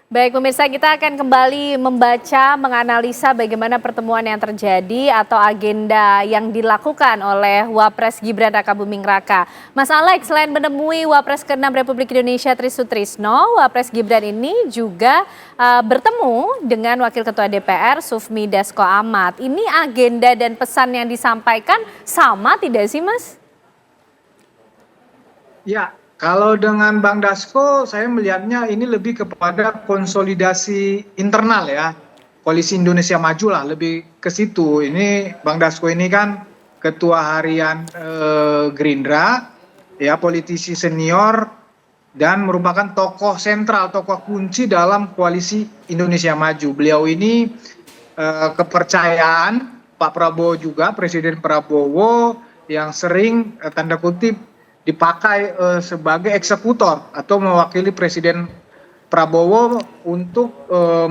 Baik pemirsa, kita akan kembali membaca, menganalisa bagaimana pertemuan yang terjadi atau agenda yang dilakukan oleh Wapres Gibran Rakabuming Raka. Mas Alex, selain menemui Wapres ke-6 Republik Indonesia Tri Sutrisno, Wapres Gibran ini juga bertemu dengan Wakil Ketua DPR Sufmi Dasko Ahmad. Ini agenda dan pesan yang disampaikan sama tidak sih Mas? Ya, kalau dengan Bang Dasko, saya melihatnya ini lebih kepada konsolidasi internal ya. Koalisi Indonesia Maju lah, lebih ke situ. Ini Bang Dasko ini kan ketua harian Gerindra, ya politisi senior dan merupakan tokoh sentral, tokoh kunci dalam koalisi Indonesia Maju. Beliau ini kepercayaan Pak Prabowo juga, Presiden Prabowo yang sering tanda kutip dipakai sebagai eksekutor atau mewakili Presiden Prabowo untuk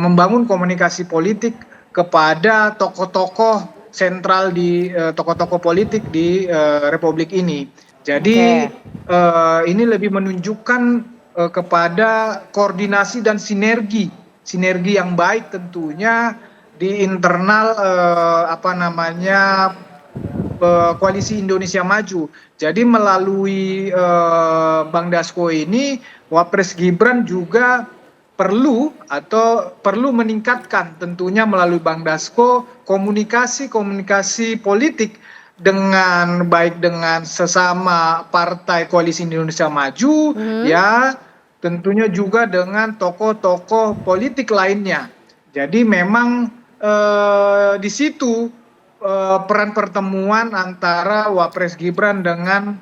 membangun komunikasi politik kepada tokoh-tokoh sentral di tokoh-tokoh politik di Republik ini. Jadi ini lebih menunjukkan kepada koordinasi dan sinergi yang baik tentunya di internal Koalisi Indonesia Maju. Jadi melalui Bang Dasko ini, Wapres Gibran juga perlu meningkatkan tentunya melalui Bang Dasko komunikasi politik baik dengan sesama partai Koalisi Indonesia Maju, ya tentunya juga dengan tokoh-tokoh politik lainnya. Jadi memang di situ peran pertemuan antara Wapres Gibran dengan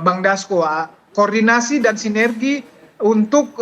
Bang Dasko, koordinasi dan sinergi untuk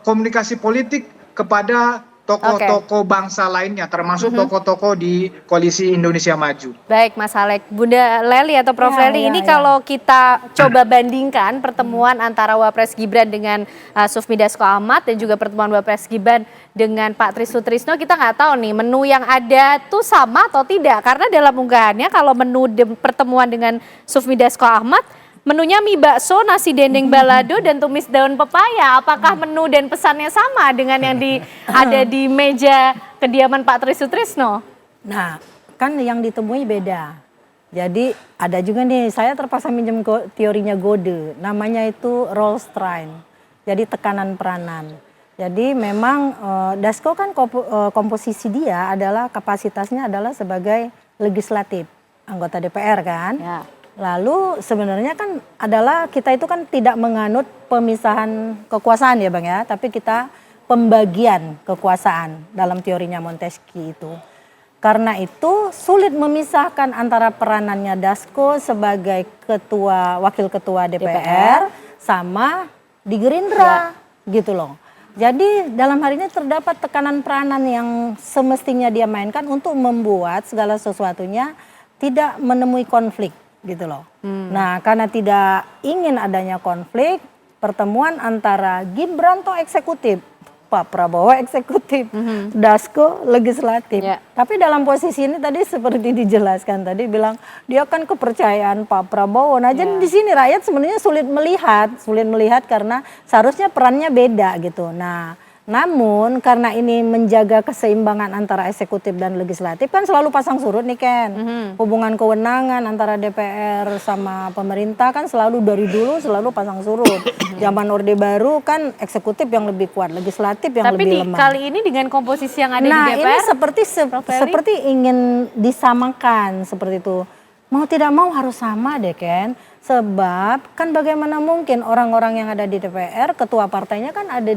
komunikasi politik kepada tokoh-tokoh bangsa lainnya, termasuk tokoh-tokoh di Koalisi Indonesia Maju. Baik Mas Alex, Bunda Leli atau Prof. Leli, ini kalau kita coba bandingkan pertemuan antara Wapres Gibran dengan Sufmi Dasko Ahmad dan juga pertemuan Wapres Gibran dengan Pak Tri Sutrisno, kita nggak tahu nih menu yang ada tuh sama atau tidak. Karena dalam unggahannya kalau menu pertemuan dengan Sufmi Dasko Ahmad, menunya mie bakso, nasi dendeng balado, dan tumis daun pepaya. Apakah menu dan pesannya sama dengan yang ada di meja kediaman Pak Tri Sutrisno? Nah, kan yang ditemui beda. Jadi ada juga nih, saya terpaksa minjem teorinya Gode, namanya itu role strain. Jadi tekanan peranan. Jadi memang Dasko kan komposisi dia adalah kapasitasnya adalah sebagai legislatif, anggota DPR kan. Ya. Lalu sebenarnya kan adalah kita itu kan tidak menganut pemisahan kekuasaan ya Bang ya, tapi kita pembagian kekuasaan dalam teorinya Montesquieu itu. Karena itu sulit memisahkan antara peranannya Dasko sebagai wakil ketua DPR sama di Gerindra gitu loh. Jadi dalam hari ini terdapat tekanan peranan yang semestinya dia mainkan untuk membuat segala sesuatunya tidak menemui konflik gitu loh. Nah karena tidak ingin adanya konflik, pertemuan antara Gibran toh eksekutif, Pak Prabowo eksekutif, Dasko legislatif. Tapi dalam posisi ini tadi seperti dijelaskan tadi bilang dia kan kepercayaan Pak Prabowo. Nah jadi di sini rakyat sebenarnya sulit melihat karena seharusnya perannya beda gitu. Nah namun karena ini menjaga keseimbangan antara eksekutif dan legislatif kan selalu pasang surut nih Ken. Hubungan kewenangan antara DPR sama pemerintah kan selalu dari dulu selalu pasang surut. Zaman Orde Baru kan eksekutif yang lebih kuat, legislatif yang lebih lemah. Tapi kali ini dengan komposisi yang ada di DPR. Nah ini seperti ingin disamakan seperti itu. Mau tidak mau harus sama deh Ken. Sebab kan bagaimana mungkin orang-orang yang ada di DPR, ketua partainya kan ada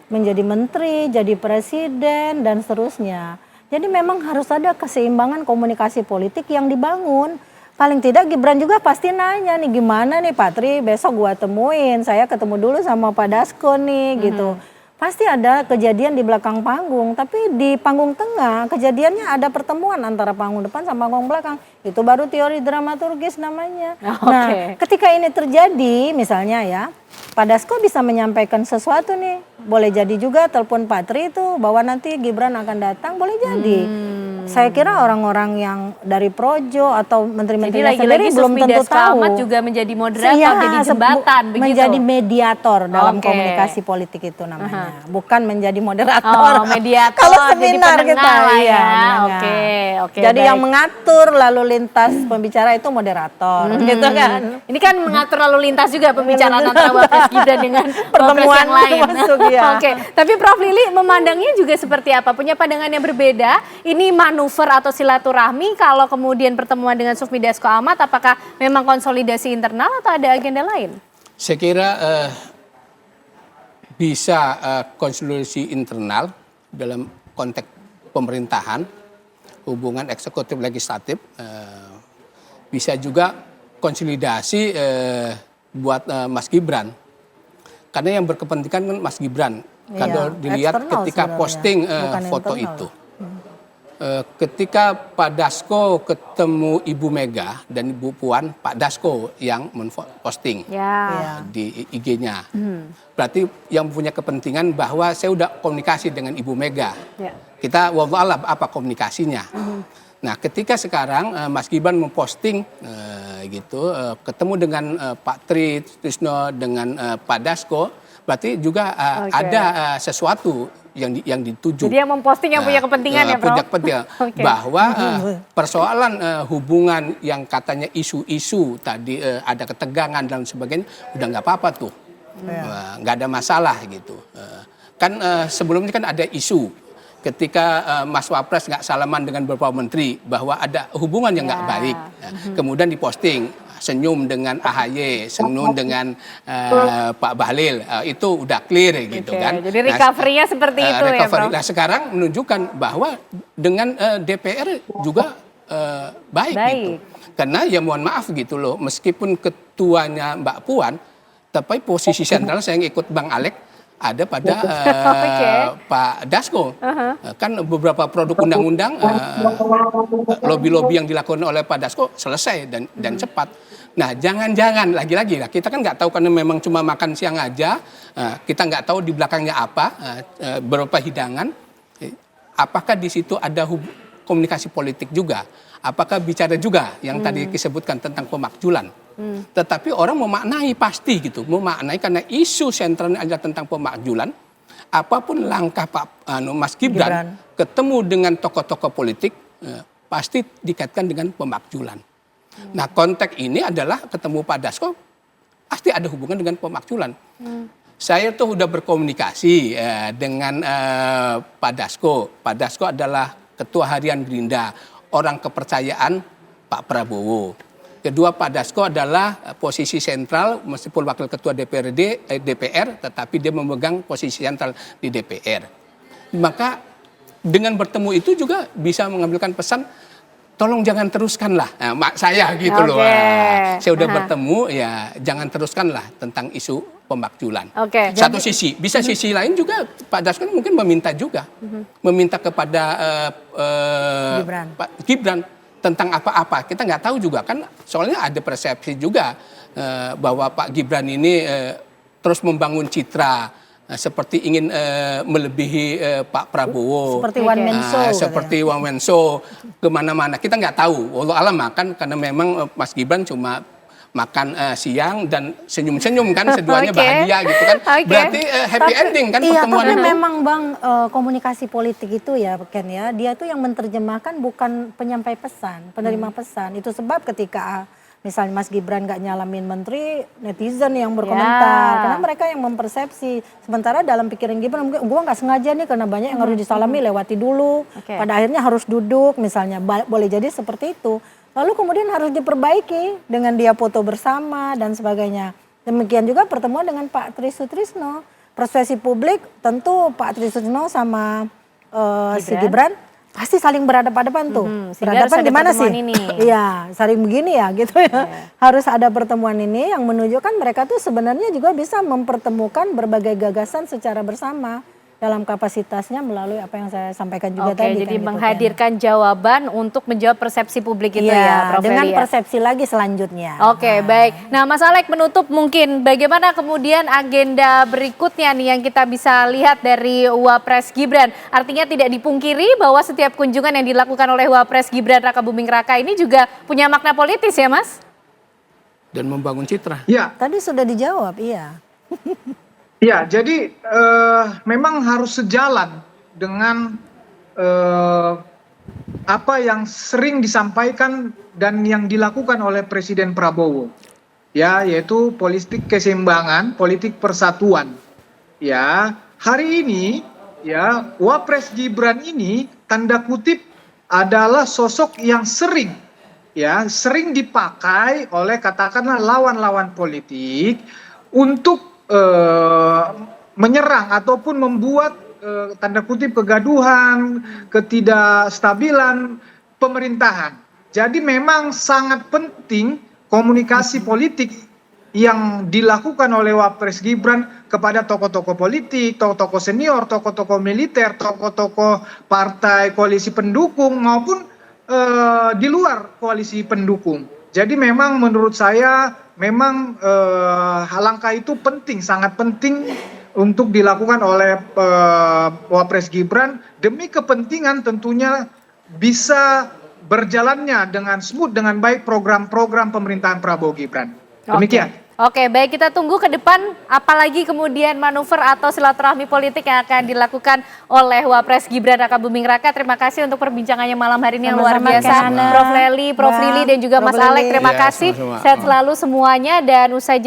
menjadi menteri, jadi presiden, dan seterusnya. Jadi memang harus ada keseimbangan komunikasi politik yang dibangun. Paling tidak Gibran juga pasti nanya nih, gimana nih Pak Tri, besok gua temuin, saya ketemu dulu sama Pak Dasko nih gitu. Pasti ada kejadian di belakang panggung, tapi di panggung tengah kejadiannya ada pertemuan antara panggung depan sama panggung belakang. Itu baru teori dramaturgis namanya. Nah ketika ini terjadi misalnya ya, Pak Dasko bisa menyampaikan sesuatu nih, boleh jadi juga telepon Pak Tri itu bahwa nanti Gibran akan datang, boleh jadi. saya kira orang-orang yang dari Projo atau Jadi menteri-menterinya lagi-lagi sendiri belum Sufmi tentu Dasko tahu. Ahmad juga menjadi moderator, Iya, jadi jembatan begitu. menjadi mediator dalam Oke. komunikasi politik itu namanya, bukan menjadi moderator. Oh, mediator, Kalau jadi seminar penengah kita, lah iya, ya. penengah. Oke, oke, Jadi baik. yang mengatur lalu lintas pembicara itu moderator, gitu kan. Ini kan mengatur lalu lintas juga pembicaraan antara Wapres Gibran dengan Wapres Pertemuan yang lain. masuk, ya. Oke, tapi Prof Lili memandangnya juga seperti apa? Punya pandangan yang berbeda? Ini manuver atau silaturahmi kalau kemudian pertemuan dengan Sufmi Dasko Ahmad, apakah memang konsolidasi internal atau ada agenda lain? Saya kira bisa konsolidasi internal dalam konteks pemerintahan, hubungan eksekutif legislatif, bisa juga konsolidasi buat Mas Gibran. Karena yang berkepentingan kan Mas Gibran. Kalau Iya, dilihat eksternal ketika sebenarnya, posting bukan foto internal. itu. Ketika Pak Dasko ketemu Ibu Mega dan Ibu Puan, Pak Dasko yang memposting Ya. di IG-nya. Berarti yang punya kepentingan bahwa saya udah komunikasi dengan Ibu Mega. Ya. Kita wallahualam apa komunikasinya. Nah, ketika sekarang Mas Gibran memposting ketemu dengan Pak Tri Trisno dengan Pak Dasko, berarti juga ada sesuatu yang dituju. Jadi yang memposting yang punya kepentingan ya, Prof? Punya kepentingan. Oke. Bahwa persoalan hubungan yang katanya isu-isu tadi ada ketegangan dan sebagainya, udah nggak apa-apa tuh. Nggak ada masalah gitu. Kan sebelumnya kan ada isu ketika Mas Wapres nggak salaman dengan beberapa menteri bahwa ada hubungan yang nggak baik. Kemudian diposting senyum dengan AHY, senyum dengan Pak Bahlil, itu udah clear gitu Oke, kan. jadi recovery-nya seperti itu ya, Prof? Nah, sekarang menunjukkan bahwa dengan DPR juga baik gitu. Karena ya mohon maaf gitu loh, meskipun ketuanya Mbak Puan, tapi posisi sentral saya ikut Bang Alek ada pada Pak Dasko. Kan beberapa produk undang-undang lobby-lobby yang dilakukan oleh Pak Dasko selesai dan cepat. Nah, jangan-jangan lagi-lagi lah, kita kan nggak tahu karena memang cuma makan siang aja, kita nggak tahu di belakangnya apa, beberapa hidangan. Apakah di situ ada komunikasi politik juga? Apakah bicara juga yang tadi disebutkan tentang pemakzulan? Tetapi orang memaknai pasti gitu, memaknai karena isu sentralnya adalah tentang pemakzulan. Apapun langkah Mas Gibran ketemu dengan tokoh-tokoh politik pasti dikaitkan dengan pemakzulan. Nah, konteks ini adalah ketemu Pak Dasko pasti ada hubungan dengan pemakzulan. Saya tuh udah berkomunikasi dengan Pak Dasko. Pak Dasko adalah Ketua Harian Gerindra, orang kepercayaan Pak Prabowo. Kedua, Pak Dasko adalah posisi sentral meskipun wakil ketua DPR, tetapi dia memegang posisi sentral di DPR. Maka dengan bertemu itu juga bisa mengambilkan pesan, tolong jangan teruskanlah, saya gitu loh. Saya udah bertemu, ya jangan teruskanlah tentang isu pemakzulan. Satu sisi, bisa sisi lain juga Pak Dasko mungkin meminta juga, meminta kepada Pak Gibran tentang apa-apa. Kita nggak tahu juga kan, soalnya ada persepsi juga bahwa Pak Gibran ini terus membangun citra seperti ingin melebihi Pak Prabowo. Seperti one man show. Seperti one man show kemana-mana. Kita nggak tahu. Wallahu alam kan karena memang Mas Gibran cuma makan siang dan senyum-senyum kan, seduanya bahagia gitu kan. Berarti happy ending kan pertemuan tapi itu. memang Bang, komunikasi politik itu ya Ken ya, dia tuh yang menerjemahkan bukan penyampai pesan, penerima pesan. Itu sebab ketika misalnya Mas Gibran nggak nyalamin menteri, netizen yang berkomentar. Karena mereka yang mempersepsi. Sementara dalam pikiran Gibran, gue nggak sengaja nih karena banyak yang harus disalami, lewati dulu. Pada akhirnya harus duduk misalnya, boleh jadi seperti itu. Lalu kemudian harus diperbaiki dengan dia foto bersama dan sebagainya. Demikian juga pertemuan dengan Pak Tri Sutrisno. Persepsi publik tentu Pak Tri Sutrisno sama si Gibran pasti saling berhadapan-hadapan tuh. Berhadapan di mana sih? Iya, saling begini ya gitu ya. Harus ada pertemuan ini yang menunjukkan mereka tuh sebenarnya juga bisa mempertemukan berbagai gagasan secara bersama. dalam kapasitasnya melalui apa yang saya sampaikan juga Oke, tadi. jadi kan, gitu, menghadirkan jawaban untuk menjawab persepsi publik itu Iya, ya, Prof. dengan Eli ya? persepsi lagi selanjutnya. Oke, baik. Nah, Mas Alek menutup mungkin bagaimana kemudian agenda berikutnya nih yang kita bisa lihat dari Wapres Gibran. Artinya tidak dipungkiri bahwa setiap kunjungan yang dilakukan oleh Wapres Gibran Raka Buming Raka ini juga punya makna politis ya, Mas? Dan membangun citra. Ya, Tadi sudah dijawab, iya. ya, jadi memang harus sejalan dengan apa yang sering disampaikan dan yang dilakukan oleh Presiden Prabowo, ya, yaitu politik keseimbangan, politik persatuan. Ya, hari ini, ya, Wapres Gibran ini tanda kutip adalah sosok yang sering dipakai oleh katakanlah lawan-lawan politik untuk menyerang ataupun membuat tanda kutip kegaduhan, ketidakstabilan pemerintahan. Jadi memang sangat penting komunikasi politik yang dilakukan oleh Wapres Gibran kepada tokoh-tokoh politik, tokoh-tokoh senior, tokoh-tokoh militer, tokoh-tokoh partai koalisi pendukung maupun di luar koalisi pendukung. Jadi memang menurut saya memang langkah itu penting, sangat penting untuk dilakukan oleh Wapres Gibran demi kepentingan tentunya bisa berjalannya dengan smooth, dengan baik program-program pemerintahan Prabowo Gibran. Demikian. Oke, baik, kita tunggu ke depan apalagi kemudian manuver atau silaturahmi politik yang akan dilakukan oleh Wapres Gibran Raka Buming Raka. Terima kasih untuk perbincangannya malam hari ini yang luar Sama-sama, biasa. Kak Ana. Prof. Lely, Prof. Lili dan juga Prof. Mas Alek, Lili. terima Ya, kasih. sama-sama. Sehat selalu semuanya dan usai jeda